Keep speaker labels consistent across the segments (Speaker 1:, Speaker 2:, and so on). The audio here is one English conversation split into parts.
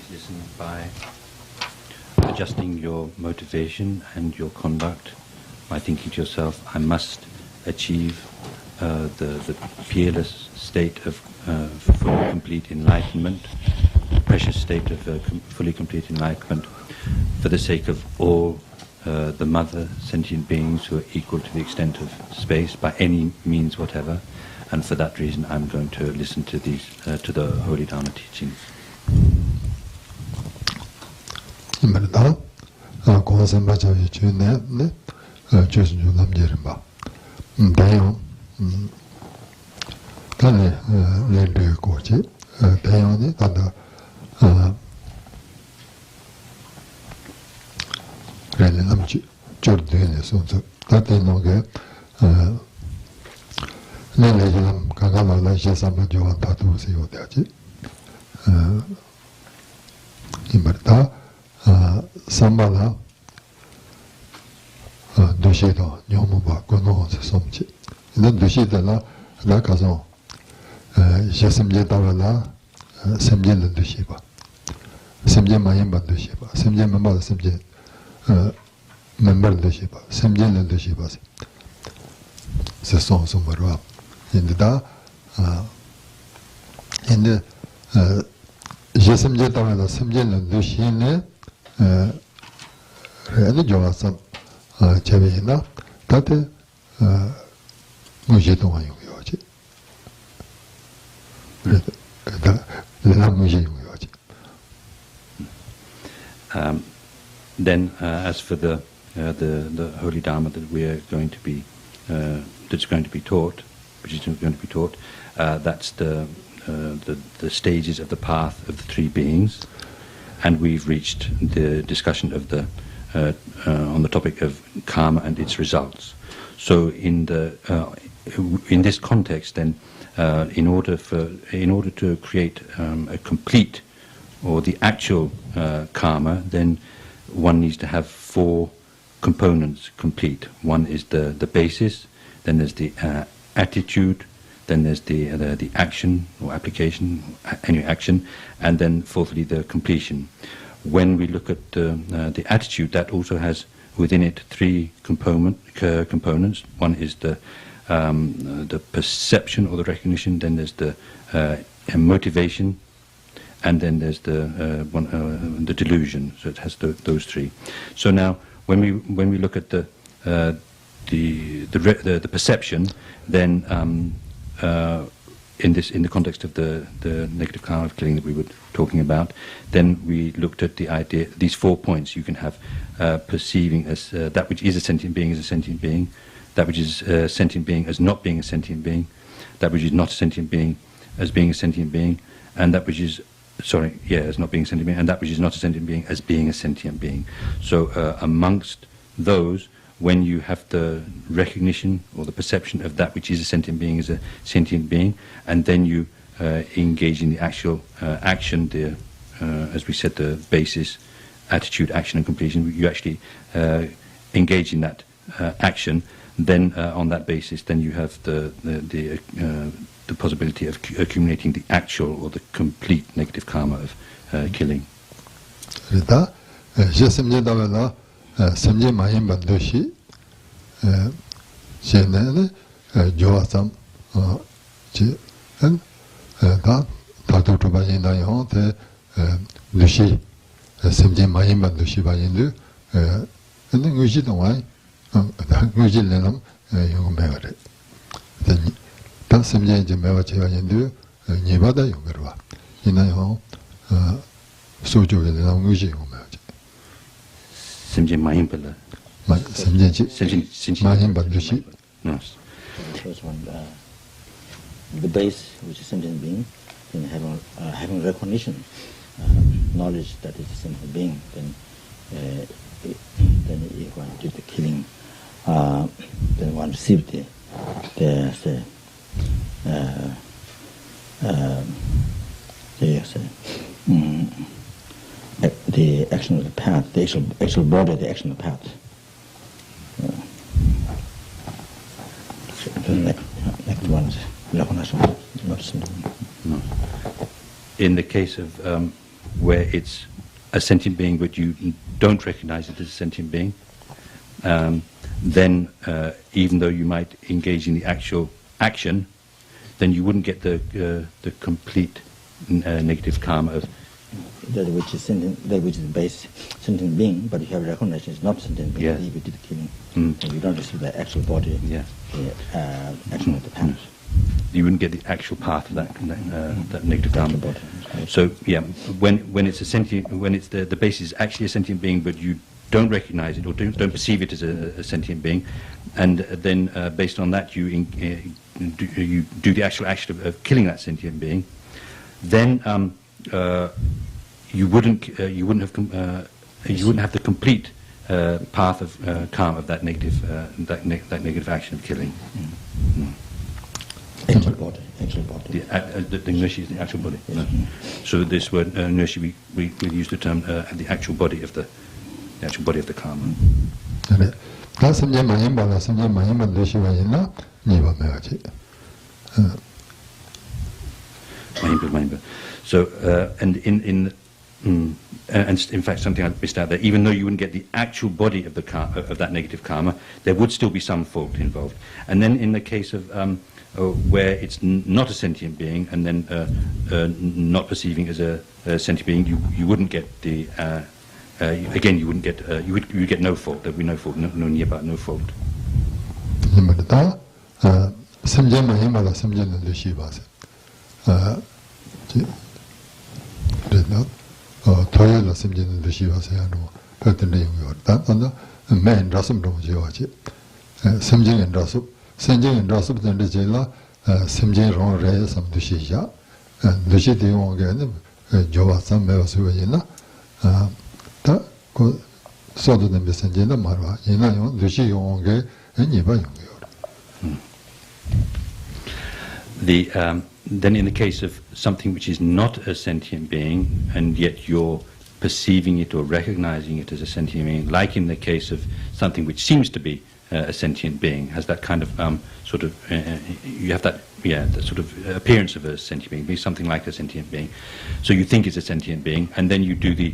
Speaker 1: Listen by adjusting your motivation and your conduct by thinking to yourself, I must achieve the peerless state of fully complete enlightenment, the precious state of fully complete enlightenment, for the sake of all the mother sentient beings who are equal to the extent of space by any means whatever, and for that reason I'm going to listen to these to the Holy Dharma teachings.
Speaker 2: Sambala Dushido, Yomuba, Gono, Somchi. In the Dushida, Lakazo, Jasimje Davala, Semjel Dushiba, Semje Mayimba Dushiba, Semje Mamba, Semje Member Dushiba, Semjel Dushibas. The song Sumara. In the Jasimje Davala, Semjel Dushine. Rene Johnson, Chavina, Tate Mujiton Yoji.
Speaker 1: Then, as for the Holy Dharma that we are going to be, that's going to be taught, which is going to be taught, that's the stages of the path of the three beings. And we've reached the discussion of the on the topic of karma and its results. So in this context, then, in order to create a complete or the actual karma, then one needs to have four components complete. One is the basis, then there's the attitude, then there's the action or application, any action, and then fourthly the completion. When we look at the attitude, that also has within it three components. One is the perception or the recognition, then there's the motivation, and then there's the delusion. So it has those three. So now, when we look at the perception, then in the context of the negative karma of killing that we were talking about, then we looked at the idea, these 4 points. You can have perceiving as that which is a sentient being as a sentient being, that which is a sentient being as not being a sentient being, that which is not a sentient being as being a sentient being, and that which is as not being a sentient being, and that which is not a sentient being as being a sentient being. So amongst those, when you have the recognition or the perception of that which is a sentient being as a sentient being, and then you engage in the actual action, as we said, the basis, attitude, action, and completion, you actually engage in that action, then on that basis, then you have the possibility of accumulating the actual or the complete negative karma of killing.
Speaker 2: Semje Mayim Bandoshi, Shenene, Joasam, and Tato Tubayina Yon, Lushi, Semje Mayim Bandoshi Bayindu, and then Guji don't why, Guji Lenum, young Mary. Then Semje Mevachi Bayindu, Nivada Yogarwa, in a home, Sojo Lenum Guji.
Speaker 1: Semje Mahimpala.
Speaker 2: Semje Mahimba Dushi.
Speaker 1: Yes.
Speaker 3: The first one, the base, which is sentient being, then having recognition, knowledge that it's a sentient being, then if one did the killing, then one received the action of the path, the actual body, the action of the path. Next one is recognition, not sentient.
Speaker 1: No. In the case of where it's a sentient being but you don't recognize it as a sentient being, then even though you might engage in the actual action, then you wouldn't get the complete negative karma of
Speaker 3: that which is sentient, that which is the base sentient being, but you have recognition it's not sentient being.
Speaker 1: Yes.
Speaker 3: If you did the killing, and you don't receive the actual body,
Speaker 1: yes.
Speaker 3: the action of the path.
Speaker 1: You wouldn't get the actual path of that negative karma.
Speaker 3: Body.
Speaker 1: So yeah, when it's a sentient, when it's the base is actually a sentient being, but you don't recognize it or don't perceive it as a sentient being, and then based on that you do the actual action of killing that sentient being, then you wouldn't have the complete path of karma of that negative that negative action of killing.
Speaker 3: Actual body.
Speaker 1: The Nushi is the actual body. No. So this word Nushi, we use the term the actual body of the karma. So and in fact something I missed out there. Even though you wouldn't get the actual body of of that negative karma, there would still be some fault involved. And then in the case of where it's not a sentient being, and then not perceiving as a sentient being, you wouldn't get the again you wouldn't get you would get no fault. There would be no fault, no niyaba, no fault.
Speaker 2: Senjing and Rasub and Rizela, Simjin Ron Ray, some Dushisha, and Lushiti Wongan, Jova, some Mevasuvina, that could sort of the Messenjina Mara, Yinayon, Lushi Wonga, and Yiba
Speaker 1: Yonga. Then in the case of something which is not a sentient being, and yet you're perceiving it or recognizing it as a sentient being, like in the case of something which seems to be a sentient being, has that kind of sort of you have that that sort of appearance of a sentient being, be something like a sentient being. So you think it's a sentient being, and then you do the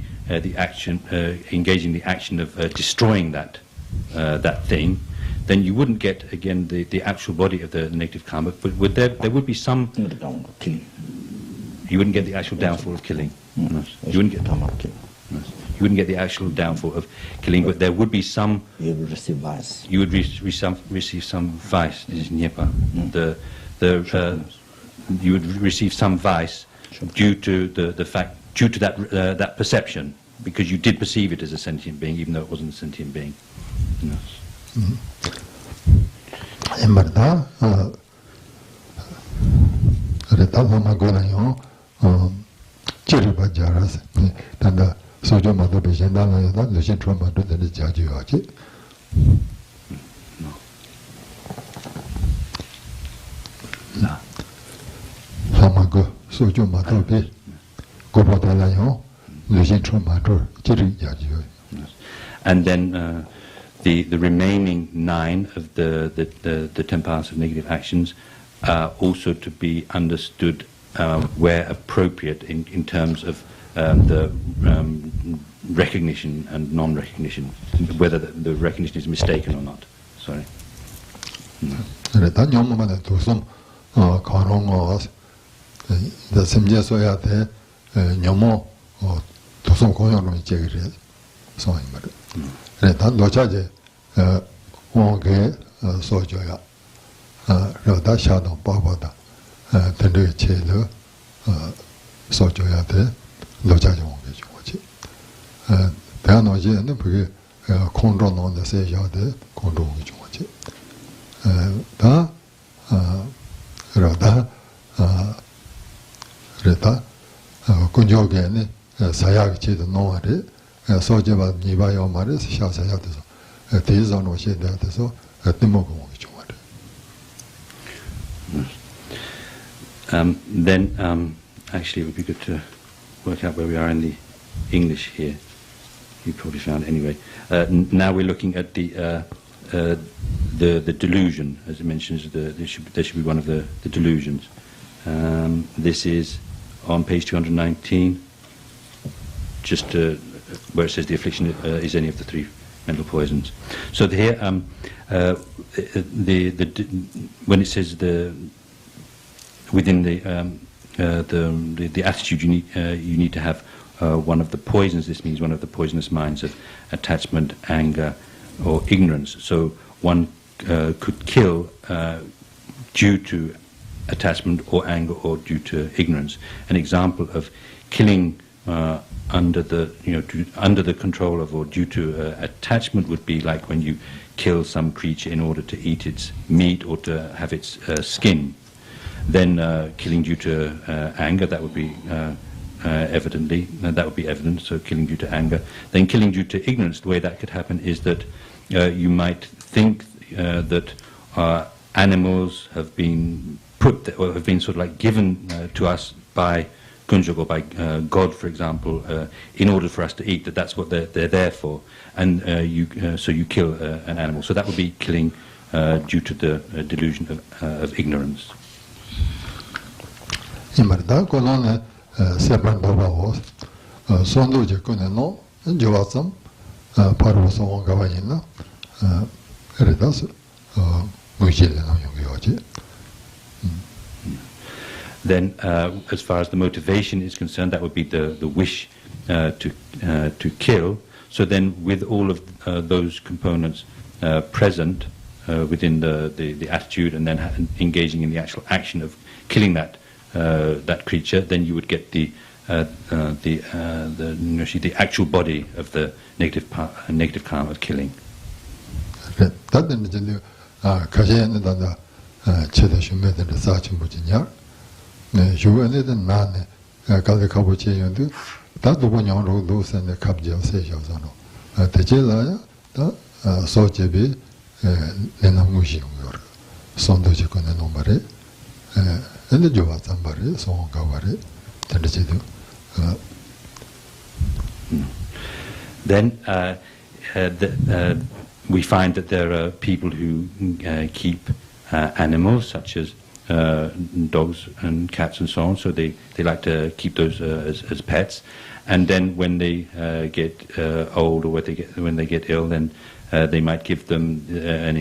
Speaker 1: action, engaging the action of destroying that thing. Then you wouldn't get again the actual body of the negative karma, but there would be some. You wouldn't get the actual downfall of killing. No. You wouldn't get karma of killing. No. You wouldn't get the actual downfall of killing, but there would be some.
Speaker 3: You would receive vice.
Speaker 1: You would receive some vice. This is nyepa. You would receive some vice due to the fact, due to that perception, because you did perceive it as a sentient being, even though it wasn't a sentient being.
Speaker 2: So John Mother Bejana, that Lucian Trauma to the Jaji. No. Hamago, so John Mother Be, Gobotalayon, Lucian Trauma to Jaji.
Speaker 1: And then the remaining 9 of the 10 paths of negative actions are also to be understood where appropriate in terms of the recognition and non-recognition, whether the recognition is mistaken or not. Sorry.
Speaker 2: Rada Rita Kunjogene, Sayaki the Noare, Sojava Nibayo Maris, Shasayatiso, a Tizon was said that so at the Mogo.
Speaker 1: Then, actually, it would be good to work out where we are in the English here. You probably found it anyway. Now we're looking at the delusion, as it mentions. There should be one of the delusions. This is on page 219, just where it says the affliction is any of the three mental poisons. So here, when it says within the attitude you need to have one of the poisons. This means one of the poisonous minds of attachment, anger, or ignorance. So one could kill due to attachment or anger or due to ignorance. An example of killing under the control of or due to attachment would be like when you kill some creature in order to eat its meat or to have its skin. Then killing due to anger, that would be evident. So killing due to anger. Then killing due to ignorance. The way that could happen is that you might think that animals have been have been sort of like given to us by Kunjok or by God, for example, in order for us to eat. That's what they're there for, and so you kill an animal. So that would be killing due to the delusion of ignorance.
Speaker 2: Imarda kolone sepan baba was sondo je kuneno jawasam paru so gawayina redas mujile no yogi.
Speaker 1: Then, as far as the motivation is concerned, that would be the wish to kill. So then, with all of those components present within the attitude, and then engaging in the actual action of killing that creature, then you would get the actual body of the negative karma of killing. Then we find that there are people who keep animals such as dogs and cats and so on, so they like to keep those as pets, and then when they get old or when they get ill, then they might give them an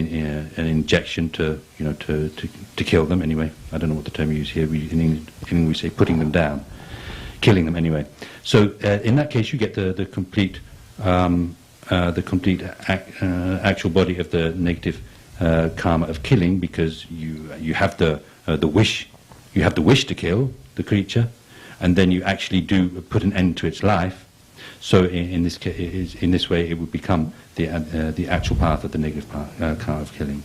Speaker 1: injection to kill them. Anyway, I don't know what the term you use here. In English we say putting them down, killing them anyway. So in that case, you get the complete actual body of the negative karma of killing, because you have the wish. You have the wish to kill the creature, and then you actually do put an end to its life. So in this way, it would become the actual path of the negative karma of killing.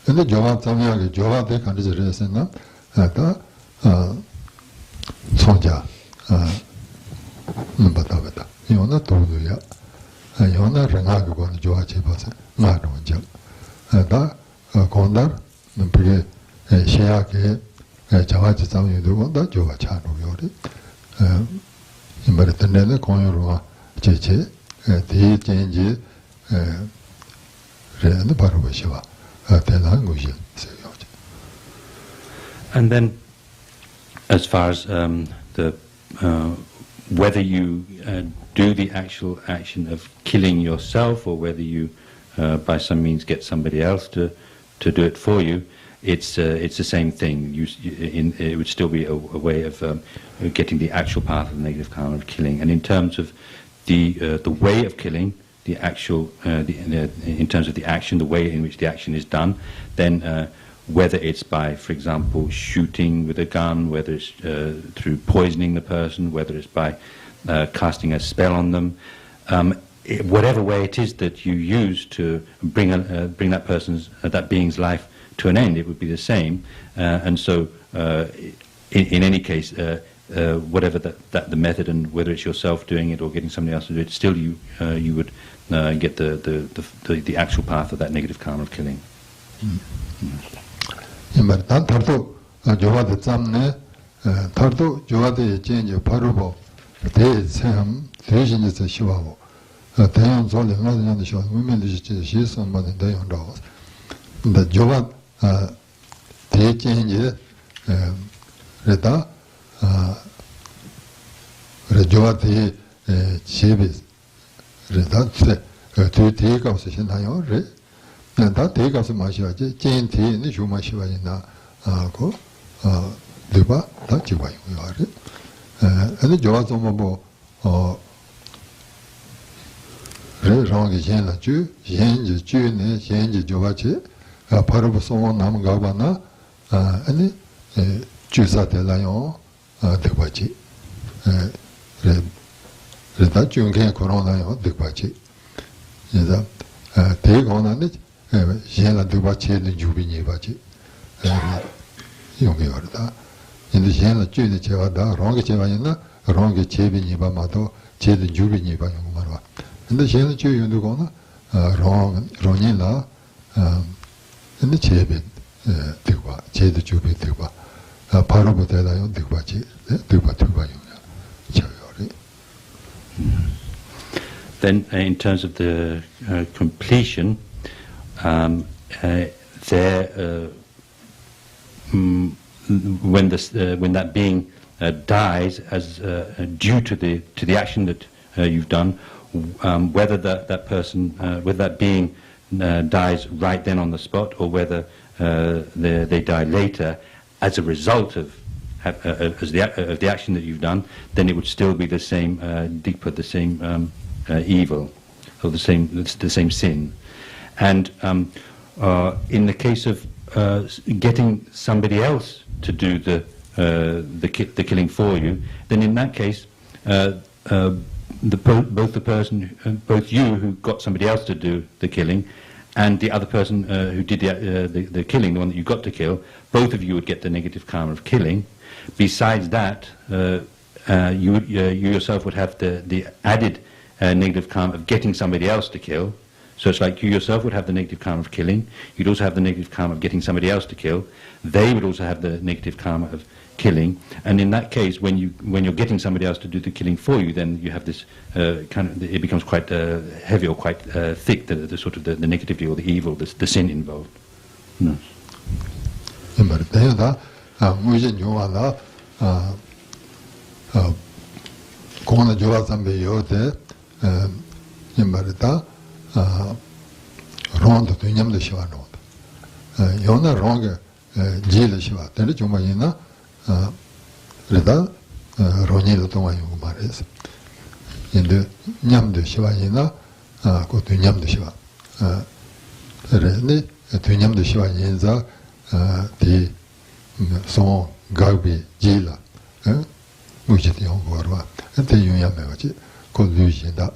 Speaker 2: And the Java Tamia, Java, they can just listen up at Sonja Batavata. You want to do ya. You want to Renago on the Java Chibas, Maroja. That Kondar, the Shiake, Java Tam, you do want that Java Chano Yori. In Baratanella, Koyarua, Cheche, the change, the Parabashiva.
Speaker 1: And then, as far as whether you do the actual action of killing yourself, or whether you, by some means, get somebody else to do it for you, it's the same thing. It would still be a way of getting the actual path of the negative karma of killing. And in terms of the way of killing, the actual, in terms of the action, the way in which the action is done, then whether it's by, for example, shooting with a gun, whether it's through poisoning the person, whether it's by casting a spell on them, whatever way it is that you use to bring that person's, that being's life to an end, it would be the same. And so, in any case, whatever the method, and whether it's yourself doing it or getting somebody else to do it, still you would get the actual path of that negative karma of killing.
Speaker 2: Rajawati Chibis Redate to take of Session Hayon, and that take of Masha, Jane T, and Shumashiva in Go Duba, that's why we are it. And the Jawazomabo or Rang Jena Jew, Jenji June, Jenji Jovachi, a part of someone Namgavana, and Jusa de Lion, the Wachi. Reda Junke Corona, the Wachi. Take on it, Jena de Wachi, the Jubini Wachi. Yogiorda. In the Jena Juni Chevada, Ronga Chevana, Ronga Chevini Bamato, Che the Jubini Bayumara. In the Jena Juyundugona, Ronina, and the Chevin, Tiwa, Che the Jubi Tiwa. Parabotella di Guaci,
Speaker 1: Then, in terms of the completion, when that being dies as due to the action that you've done, whether that person, whether that being dies right then on the spot, or whether they die later as a result of the action that you've done, then it would still be the same deeper, the same evil, or the same sin. And in the case of getting somebody else to do the killing for you, then in that case, both you who got somebody else to do the killing, and the other person who did the killing, the one that you got to kill, both of you would get the negative karma of killing. Besides that, you yourself would have the added negative karma of getting somebody else to kill. So it's like you yourself would have the negative karma of killing. You'd also have the negative karma of getting somebody else to kill. They would also have the negative karma of killing. And in that case, when you're getting somebody else to do the killing for you, then you have this it becomes quite heavy or quite thick, the sort of the negativity or the evil, the sin involved. No.
Speaker 2: Rondo to Yam the Shiva Note. Yona Ronga Jila Shiva, Telejumayina, Reda, Ronil Tomayu Mares. In the Yam de Shiva Yina, go to Yam de Shiva. Rene, to Yam de Shiva Yinza, the Son Gabi Jila, Mujiti Hongorva, and the Yamaji, called Lujinda,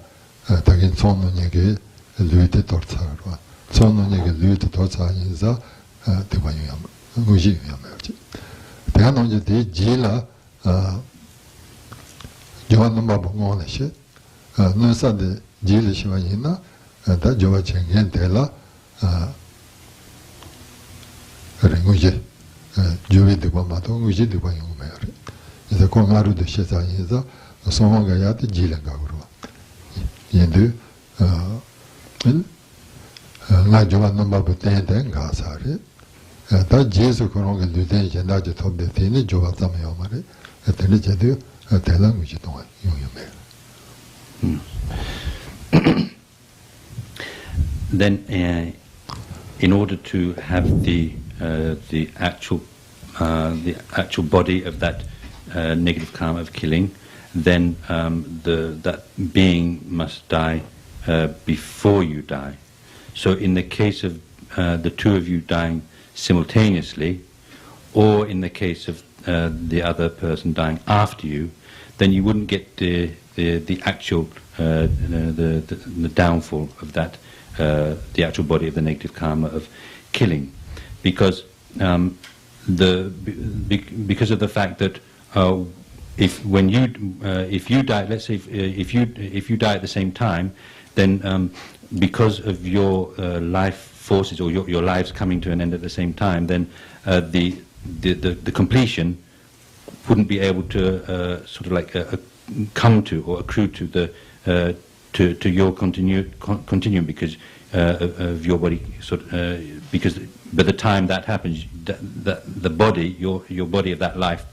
Speaker 2: Tagin Son Nege. Luite tortsarwa. Sono nege luite tortsar inza tewayam. Muji yamaji. Tehanonje de jila jovan mabo ngoneshe. Nusa de jila shiwayina da jova chengen tela renguje jovi de bamato muji de bayum mayare. Ida ko ngaru de sheza inza sono gayate jila gawrwa. Yendu nga jowa nomba buten den ga sare ta jesu kono ge luden jenda je tobe tini jowa tama yomare etene jedu tela ngi to yome.
Speaker 1: Then in order to have the actual body of that negative karma of killing, then that being must die before you die. So in the case of the two of you dying simultaneously, or in the case of the other person dying after you, then you wouldn't get the actual the downfall of that, the actual body of the negative karma of killing, because because of the fact that if you die, let's say if you die at the same time, then because of your life forces or your lives coming to an end at the same time, then the completion wouldn't be able to sort of like come to or accrue to the to your continuum because of your body because by the time that happens, the body, your body of that life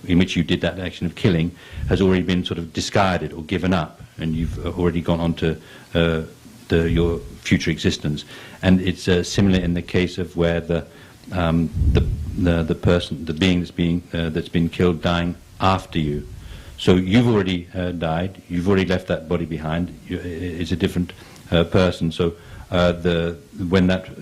Speaker 1: in which you did that action of killing has already been sort of discarded or given up, and you've already gone on to your future existence. And it's similar in the case of where the person, the being that's been killed, dying after you. So you've already died. You've already left that body behind. It's a different person. So when that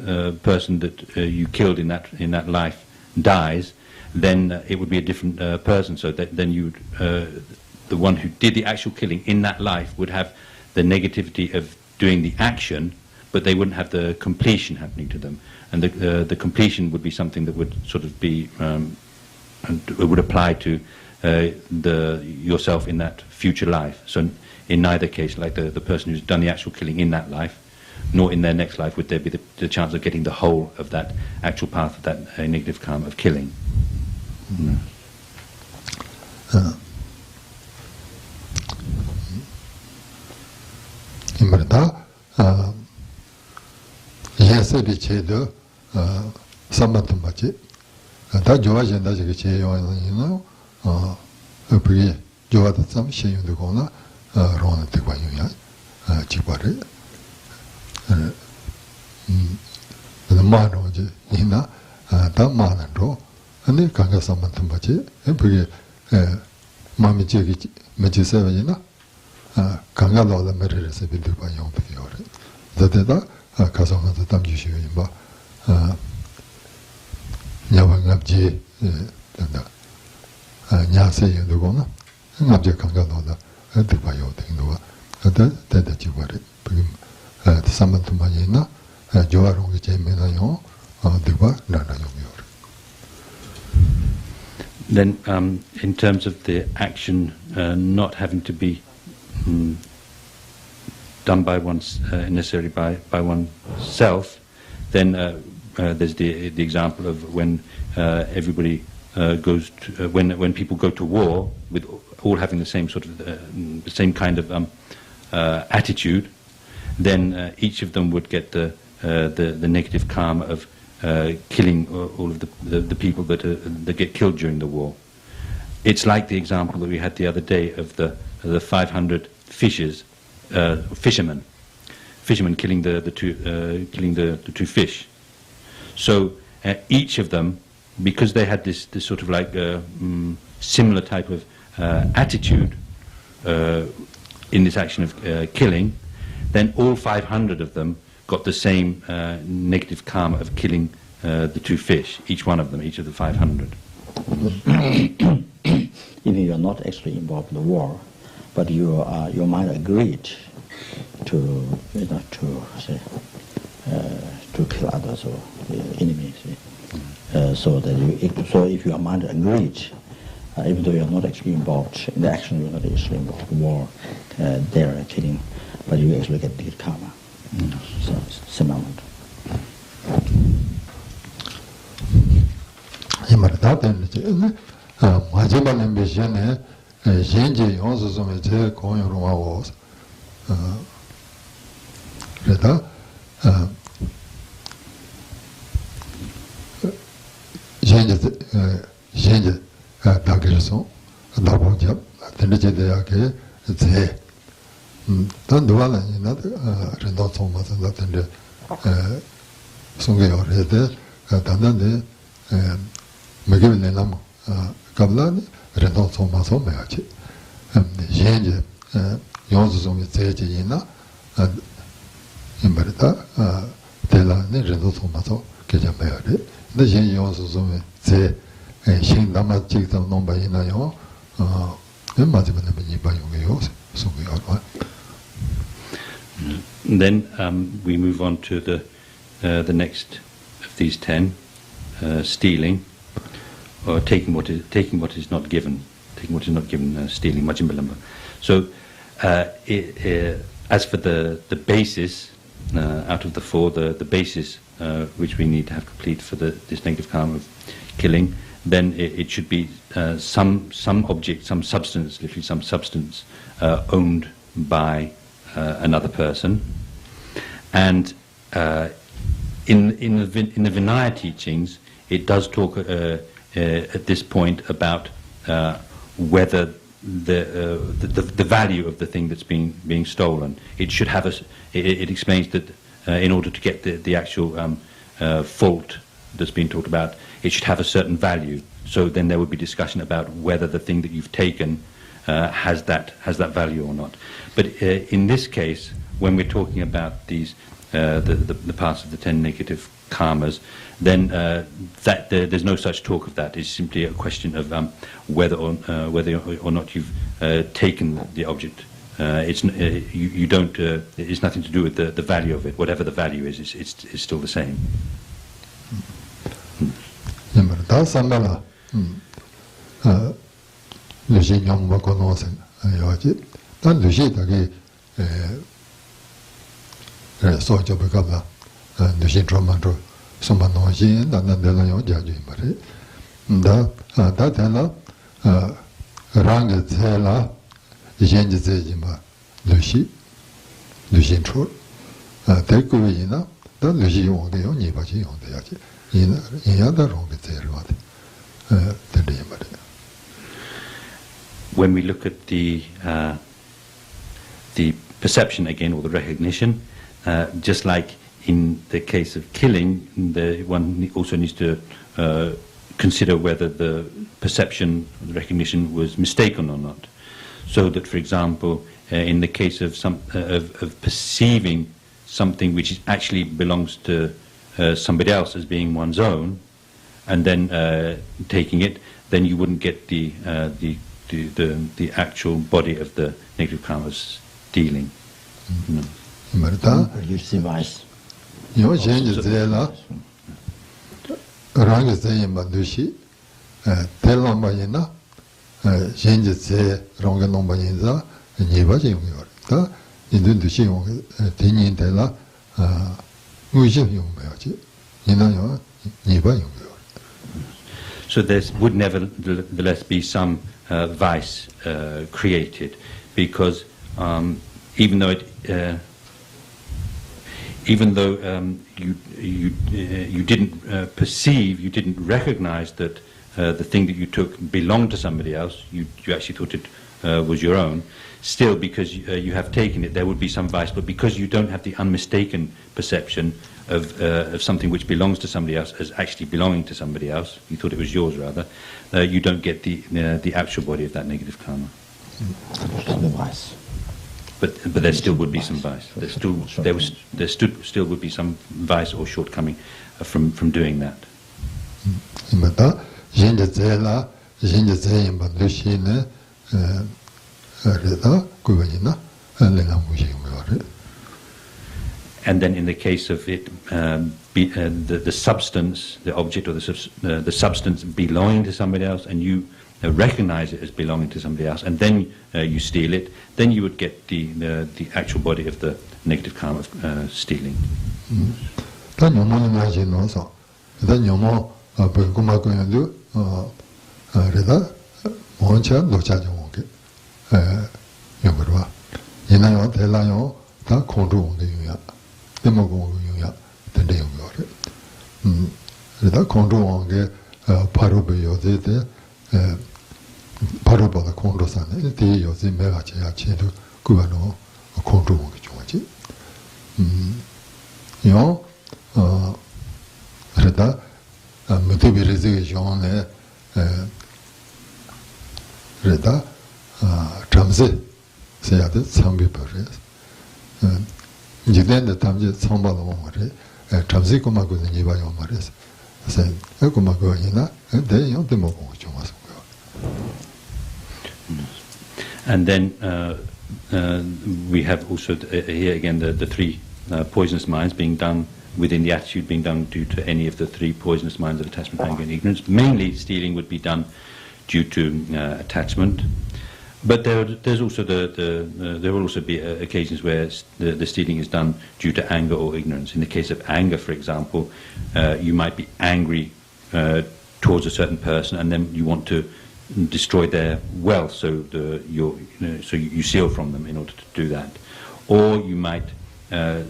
Speaker 1: person that you killed in that life dies, then it would be a different person. So then you, the one who did the actual killing in that life, would have the negativity of doing the action, but they wouldn't have the completion happening to them. And the completion would be something that would sort of be, and it would apply to yourself in that future life. So in neither case, like the person who's done the actual killing in that life, nor in their next life would there be the chance of getting the whole of that actual path of that negative karma of killing.
Speaker 2: Imrata, yes, the chedo, Samatumbachi, that George and that's a chair, a pretty Joa some shame the corner, Ron Tiwaya, Chipari, the man in that man and draw. And then Kanga Samatumbachi, and pretty Mammy Jiggy Majisavina, Kanga Lola Meredith a bit by young Piore. The Deda, Casama the Tamjishu Imba, Nyawangabji, Nyase and the Gona, and Abja Kanga Lola, and the Bayo Tindoa, and that you were it. Samatumajina, Joaron Jemina, Diva, Nana Yomior.
Speaker 1: Then, in terms of the action not having to be done by necessarily by oneself, then there's the example of when everybody goes to, when people go to war with all having the same sort of the same kind of attitude, then each of them would get the negative karma of killing all of the people that get killed during the war. It's like the example that we had the other day of the 500 fishermen killing the two fish. So each of them, because they had this sort of like similar type of attitude in this action of killing, then all 500 of them got the same negative karma of killing the two fish, each of the 500.
Speaker 3: Even you are not actually involved in the war, but your mind agreed to kill others or enemies. So if your mind agreed, even though you are not actually involved in the action, you are not actually involved in war, they are killing, but you actually get negative karma. So similar.
Speaker 2: Majima Nambishane, Genji, also some Koyon was Reda Genji Daggerson, Labojab, Tendeake, Ze Tanduala, Rendon Thomas, and that Sunge or Rede, Tandan, Megivin Kablan, Rendon Thomas or Meachi, Genji, Yonsum Zejina, and Imberta, Tela, Rendon Thomas, Kejamere, the Yen also so say, Shin Dama Chik the number in a yo, and Maziman by Yos, so we are.
Speaker 1: Then we move on to the next of these 10, stealing, or taking what is not given, stealing, majimbalamba. So, as for the basis out of the 4, the basis which we need to have complete for this negative karma of killing, then it should be some object, some substance, literally some substance owned by another person. And in the Vinaya teachings, it does talk at this point about whether the value of the thing that's being stolen. It should have it explains that in order to get the actual fault that's being talked about, it should have a certain value. So then there would be discussion about whether the thing that you've taken has that value or not. But in this case, when we're talking about these the parts of the 10 negative karmas, then there's no such talk of that. It's simply a question of whether or not you've taken the object. You don't. It's nothing to do with the value of it. Whatever the value is, it's still the same. When we look at the perception again, or the recognition, just like in the case of killing, one also needs to consider whether the perception, the recognition was mistaken or not. So that, for example, in the case of of perceiving something which actually belongs to somebody else as being one's own, and then taking it, then you wouldn't get the actual body of the negative karma stealing.
Speaker 3: You see vice.
Speaker 2: You change the rang is the Mandushi, Telambayina, change the wrong number in the Nivaji, Indushi, Tinin Tela, Ujim Yumbaji, Niva.
Speaker 1: So there would nevertheless be some vice created, because even though you didn't perceive, you didn't recognize that the thing that you took belonged to somebody else, you actually thought it was your own. Still, because you have taken it, there would be some vice. But because you don't have the unmistaken perception of something which belongs to somebody else as actually belonging to somebody else, you thought it was yours rather, you don't get the actual body of that negative karma. But there still would be some vice. There still would be some vice or shortcoming from doing that. And then in the case of it, the substance, the object or the substance belonging to somebody else, and you recognize it as belonging to somebody else, and then you steal it, then you would get the actual body of the negative karma of stealing.
Speaker 2: 바로보다 공로산에 대 요새 매가 제가 제도 그거는 공로원이 좋아지. 요 그러다 무대비르즈의 jon에 그러다 잠시 세야도 참비버려. 이제는 담지 참바로 말해. 잠시 고마고 니바요 말해. Sen, Ekumagoyina, and they don't demo.
Speaker 1: And then we have also here again the three poisonous minds being done within the attitude being done due to any of the three poisonous minds of attachment, anger, and ignorance. Mainly, stealing would be done due to attachment, but there's also there will also be occasions where the stealing is done due to anger or ignorance. In the case of anger, for example, you might be angry towards a certain person, and then you want to destroy their wealth, so you steal from them in order to do that. Or you might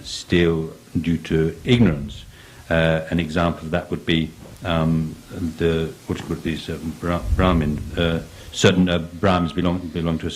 Speaker 1: steal due to ignorance. An example of that would be these Brahmin. Certain Brahmins belong to a